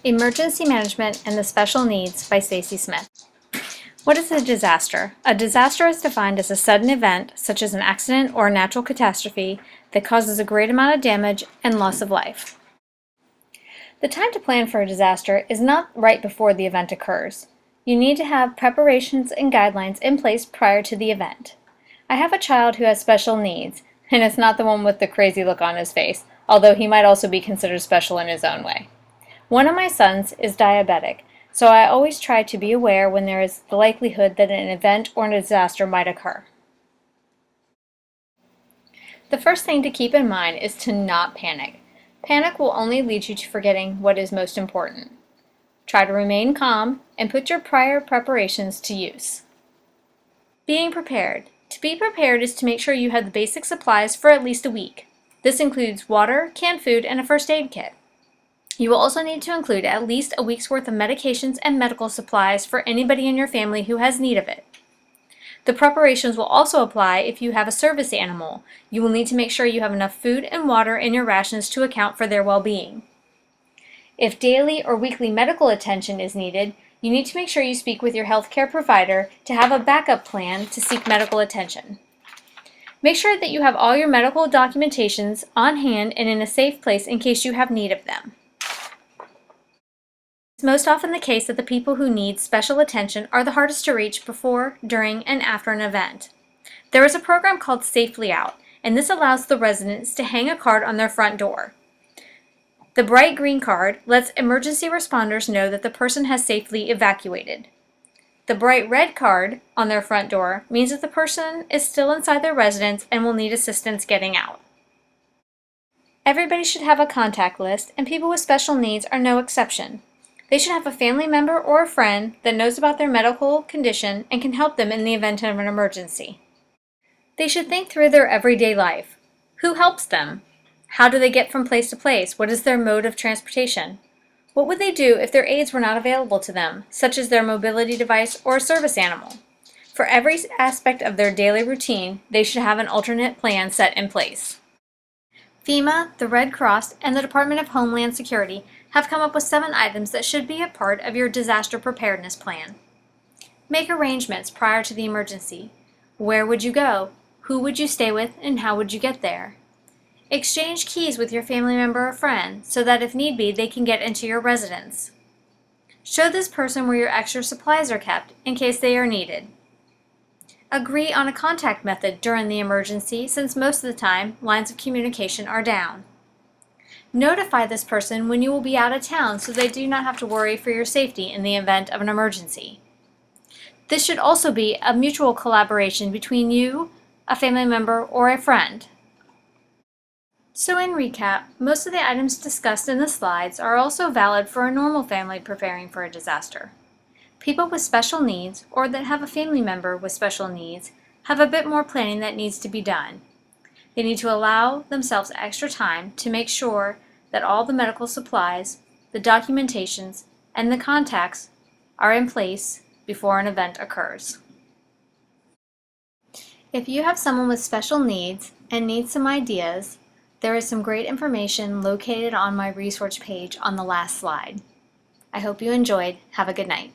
Emergency Management and the Special Needs by Stacy Smith. What is a disaster? A disaster is defined as a sudden event, such as an accident or a natural catastrophe, that causes a great amount of damage and loss of life. The time to plan for a disaster is not right before the event occurs. You need to have preparations and guidelines in place prior to the event. I have a child who has special needs, and it's not the one with the crazy look on his face, although he might also be considered special in his own way. One of my sons is diabetic, so I always try to be aware when there is the likelihood that an event or a disaster might occur. The first thing to keep in mind is to not panic. Panic will only lead you to forgetting what is most important. Try to remain calm and put your prior preparations to use. Being prepared. To be prepared is to make sure you have the basic supplies for at least a week. This includes water, canned food, and a first aid kit. You will also need to include at least a week's worth of medications and medical supplies for anybody in your family who has need of it. The preparations will also apply if you have a service animal. You will need to make sure you have enough food and water in your rations to account for their well-being. If daily or weekly medical attention is needed, you need to make sure you speak with your healthcare provider to have a backup plan to seek medical attention. Make sure that you have all your medical documentations on hand and in a safe place in case you have need of them. It's most often the case that the people who need special attention are the hardest to reach before, during, and after an event. There is a program called Safely Out, and this allows the residents to hang a card on their front door. The bright green card lets emergency responders know that the person has safely evacuated. The bright red card on their front door means that the person is still inside their residence and will need assistance getting out. Everybody should have a contact list, and people with special needs are no exception. They should have a family member or a friend that knows about their medical condition and can help them in the event of an emergency. They should think through their everyday life. Who helps them? How do they get from place to place? What is their mode of transportation? What would they do if their aids were not available to them, such as their mobility device or a service animal? For every aspect of their daily routine, they should have an alternate plan set in place. FEMA, the Red Cross, and the Department of Homeland Security have come up with 7 items that should be a part of your disaster preparedness plan. Make arrangements prior to the emergency. Where would you go? Who would you stay with, and how would you get there? Exchange keys with your family member or friend so that if need be, they can get into your residence. Show this person where your extra supplies are kept in case they are needed. Agree on a contact method during the emergency, since most of the time, lines of communication are down. Notify this person when you will be out of town so they do not have to worry for your safety in the event of an emergency. This should also be a mutual collaboration between you, a family member, or a friend. So in recap, most of the items discussed in the slides are also valid for a normal family preparing for a disaster. People with special needs, or that have a family member with special needs, have a bit more planning that needs to be done. They need to allow themselves extra time to make sure that all the medical supplies, the documentations, and the contacts are in place before an event occurs. If you have someone with special needs and need some ideas, there is some great information located on my resource page on the last slide. I hope you enjoyed. Have a good night.